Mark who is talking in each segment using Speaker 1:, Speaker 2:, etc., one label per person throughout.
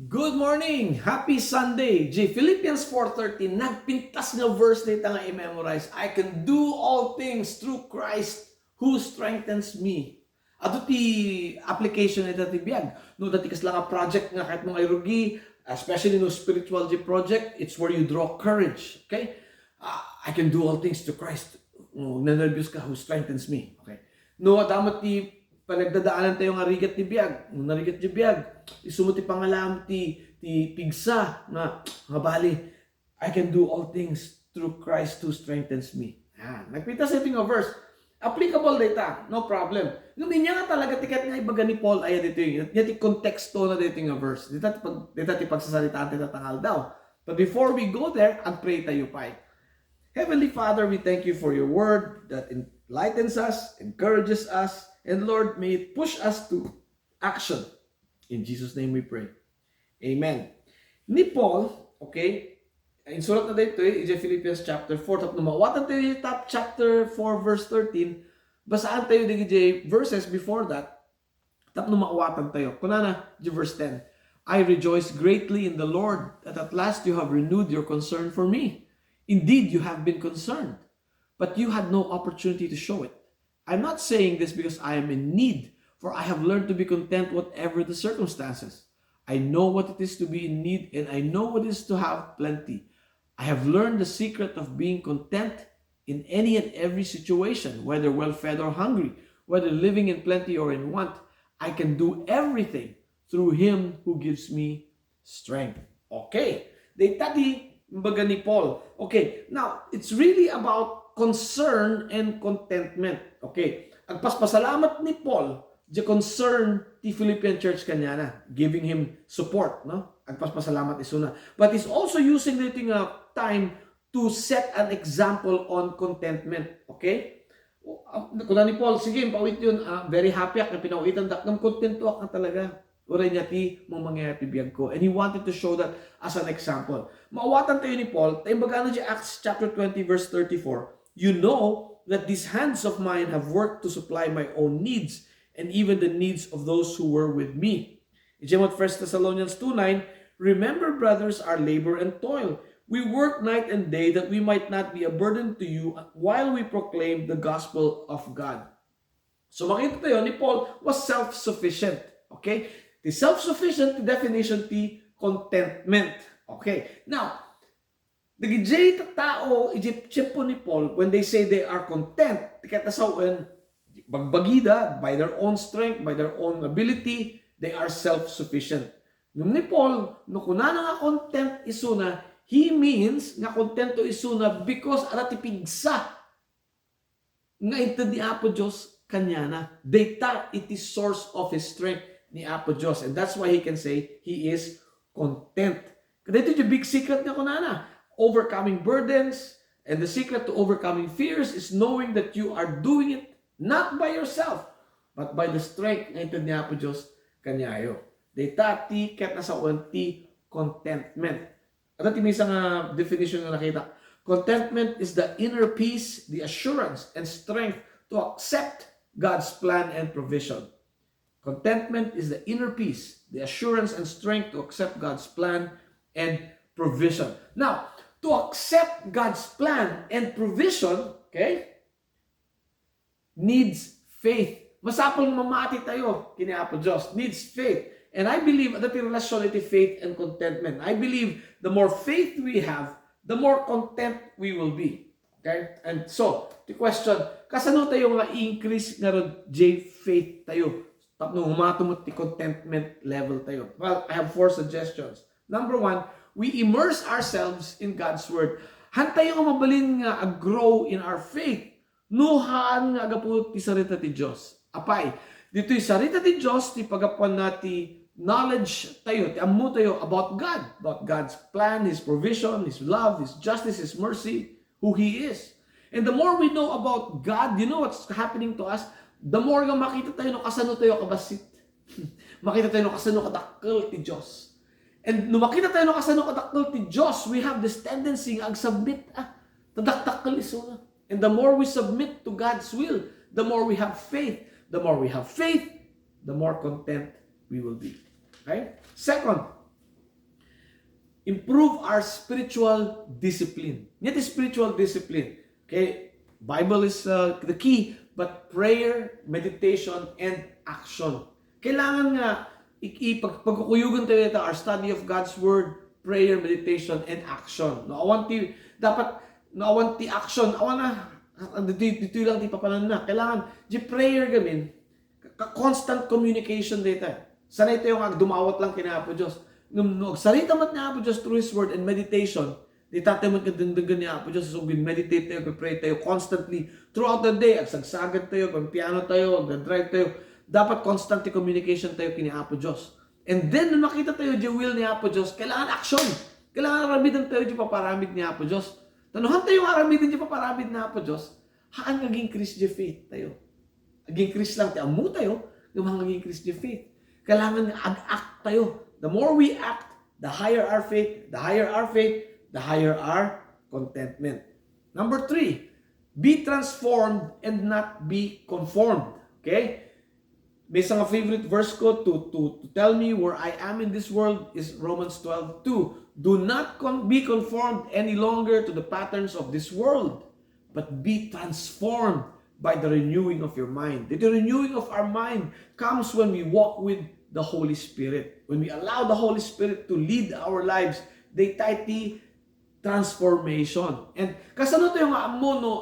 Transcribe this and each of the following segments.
Speaker 1: Good morning! Happy Sunday! Philippians 4:13, nagpintas nga verse dito nga i-memorize. I can do all things through Christ who strengthens me. Ato ti application ito ti biyag. No, dati kas lang a project nga kahit mga irugi, especially no spiritual project, it's where you draw courage. Okay? I can do all things to Christ. No, na-nervous ka who strengthens me. Okay? No, damat ti panagdadaanan tayo nga rigat ti biyag. Nung narigat ti biyag, isumuti pangalam ti pigsa nga bali, I can do all things through Christ who strengthens me. Nagpita sa nga verse. Applicable data, no problem. Nung niya nga talaga tikat nga ibaga ni Paul ay dito yung ti konteksto na dito nga verse. Dito ti pagsasalitaan ti tatangal daw. But before we go there, and pray tayo pa. Heavenly Father, we thank you for your word that enlightens us, encourages us, and Lord, may it push us to action. In Jesus' name we pray. Amen. Ni Paul, okay, in sulat na dito, Philippians chapter 4, tap numawatan tayo yung top chapter 4 verse 13, basaan tayo di verses before that, tap numawatan tayo. Kunana, verse 10, I rejoice greatly in the Lord that at last you have renewed your concern for me. Indeed, you have been concerned, but you had no opportunity to show it. I'm not saying this because I am in need, for I have learned to be content whatever the circumstances. I know what it is to be in need, and I know what it is to have plenty. I have learned the secret of being content in any and every situation, whether well-fed or hungry, whether living in plenty or in want. I can do everything through Him who gives me strength. Okay. Daytati mbaga ni Paul. Okay. Now, it's really about concern and contentment. Okay. Ang paspasalamat ni Paul, the concern ti Philippian church kanya na, giving him support, no? Ang paspasalamat isuna. But he's also using the time to set an example on contentment. Okay? Kuna ni Paul, sige, pawit yun, very happy ak na pinawitan dak ng kontento ak na talaga. Uray niya ti mong mangyayari biyag ko. And he wanted to show that as an example. Maawatan tayo ni Paul, tayo bagano siya Acts chapter 20 verse 34. You know that these hands of mine have worked to supply my own needs and even the needs of those who were with me. In 1 Thessalonians 2:9, remember, brothers, our labor and toil. We work night and day that we might not be a burden to you while we proclaim the gospel of God. So makita tayo ni Paul was self-sufficient. Okay? The self-sufficient definition ti contentment. Okay. Now, the tao, Egyptian po ni Paul, when they say they are content, tikatasawan, bagbagida, by their own strength, by their own ability, they are self-sufficient. Nung ni Paul, no kunana nga content isuna, he means nga contento isuna because aratipigsa nga ito ni Apo Diyos kanyana. Data, it is source of his strength ni Apo Diyos. And that's why he can say he is content. Kasi ito yung big secret nga kunana. Overcoming burdens, and the secret to overcoming fears is knowing that you are doing it not by yourself, but by the strength na ito ni Apo Diyos kanyayo. Data ti ket na sa ti contentment. At iti may isang definition na nakita. Contentment is the inner peace, the assurance, and strength to accept God's plan and provision. Contentment is the inner peace, the assurance, and strength to accept God's plan and provision. Now, to accept God's plan and provision, okay, needs faith. Masapang mamati tayo, kini Apo Diyos, needs faith. And I believe that the relation iti faith and contentment. I believe the more faith we have, the more content we will be. Okay? And so, the question, kasano tayo nga increase nga ron faith tayo? Tapno humatumot ti contentment level tayo. Well, I have 4 suggestions. Number 1, we immerse ourselves in God's Word. Hantay nga mabalin nga grow in our faith. Nuhaan nga agapot ti sarita ti Diyos. Apay, dito'y sarita ti Diyos, ti pagapuan na ti knowledge tayo, ti amu tayo about God, about God's plan, His provision, His love, His justice, His mercy, who He is. And the more we know about God, you know what's happening to us? The more nga makita tayo no kasano tayo kabasit. Makita tayo no kasano kadakkel ti Diyos. And nung makita tayo no kasano kadakkel ti Diyos, we have this tendency nga ag-submit, tadaktakkel iso. And the more we submit to God's will, the more we have faith. The more we have faith, the more content we will be. Okay? Second, improve our spiritual discipline. Yet spiritual discipline. Okay, Bible is the key, but prayer, meditation, and action. Kailangan nga pagkukuyugan tayo ito, our study of God's Word, prayer, meditation, and action. No, awan ti action, awan na, dito lang ti papanan na. Kailangan, di prayer gamin, constant communication dito. Sanay tayo nga, dumawat lang kina Apo Diyos. Nung sarita mat ni Apo Diyos through His Word and meditation, di tatay mo kadundugan ni Apo Diyos, so meditate tayo, pray tayo constantly throughout the day. Agsagsagan tayo, piano tayo, drive tayo. Dapat constant communication tayo kini Apo Diyos. And then, nung makita tayo di will ni Apo Diyos, kailangan action. Kailangan aramidan tayo di paparamid ni Apo Diyos. Tanuhan tayo aramidan di paparamid ni Apo Diyos, haan naging Christian faith tayo. Naging Chris lang tayo, amu tayo, yung naging Christian faith. Kailangan ag-act tayo. The more we act, the higher our faith. The higher our faith, the higher our contentment. Number 3, be transformed and not be conformed. Okay? May isang favorite verse ko to tell me where I am in this world is Romans 12:2. Do not be conformed any longer to the patterns of this world, but be transformed by the renewing of your mind. The renewing of our mind comes when we walk with the Holy Spirit. When we allow the Holy Spirit to lead our lives, they tighty transformation. And kasano tayo nga amo no,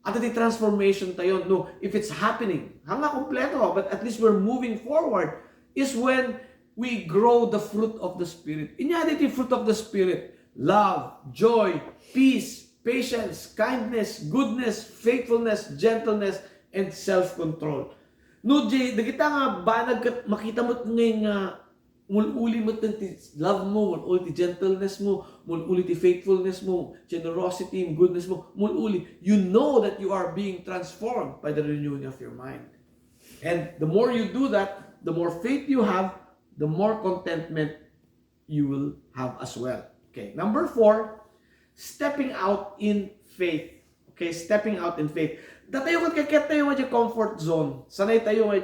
Speaker 1: at the transformation tayo, no, if it's happening, hanga kompleto, but at least we're moving forward, is when we grow the fruit of the Spirit. Inyaditi fruit of the Spirit, love, joy, peace, patience, kindness, goodness, faithfulness, gentleness, and self-control. No, Jay, kita nga, banag makita mo ngayon nga, mululi mo ti love mo, mululi ti gentleness mo, mululi ti faithfulness mo, generosity, goodness mo, mululi. You know that you are being transformed by the renewing of your mind. And the more you do that, the more faith you have, the more contentment you will have as well. Okay, number 4, stepping out in faith. Okay, stepping out in faith. Datayo kat kakit tayo nga comfort zone. Sanay tayo nga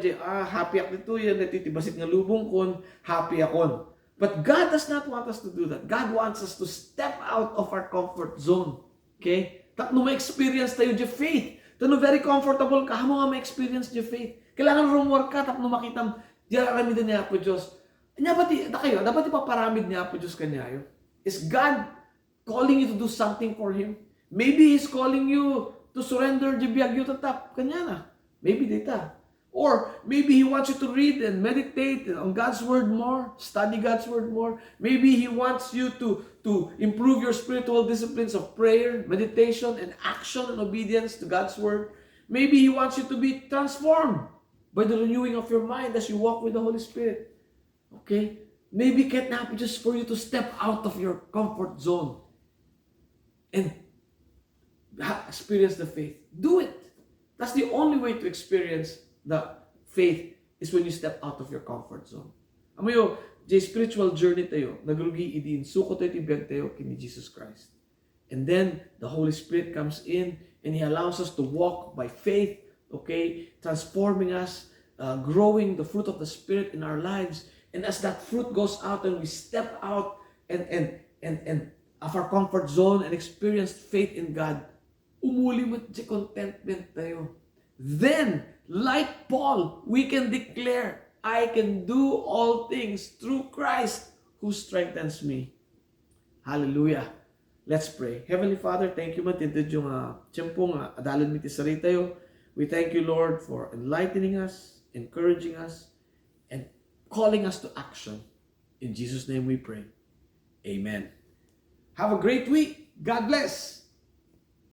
Speaker 1: happy ako dito yan, natitibasit nga lubong kon, happy akon. But God does not want us to do that. God wants us to step out of our comfort zone. Okay? Tapno ma-experience tayo di faith. Tapno very comfortable ka, mo nga ma-experience di faith. Kailangan rumor ka, tapno makita, di aramidan niya po Diyos. Dapat ipaparamid niya po Diyos kanyayo. Is God calling you to do something for Him? Maybe He's calling you to surrender the biyagyo tatap. Kanya na. Maybe data. Or maybe He wants you to read and meditate on God's Word more, study God's Word more. Maybe He wants you to improve your spiritual disciplines of prayer, meditation, and action and obedience to God's Word. Maybe He wants you to be transformed by the renewing of your mind as you walk with the Holy Spirit. Okay? Maybe can't happen just for you to step out of your comfort zone and experience the faith. Do it. That's the only way to experience the faith is when you step out of your comfort zone. Amayo, the spiritual journey tayo, nagrugi idin, suko tayo tibiyag tayo kini Jesus Christ. And then, the Holy Spirit comes in and He allows us to walk by faith, okay, transforming us, growing the fruit of the Spirit in our lives. And as that fruit goes out and we step out and of our comfort zone and experience faith in God, umulimot di contentment tayo. Then, like Paul, we can declare, I can do all things through Christ who strengthens me. Hallelujah. Let's pray. Heavenly Father, thank you matintid yung tiyempong adalon mi ti sari tayo. We thank you, Lord, for enlightening us, encouraging us, and calling us to action. In Jesus' name we pray. Amen. Have a great week. God bless.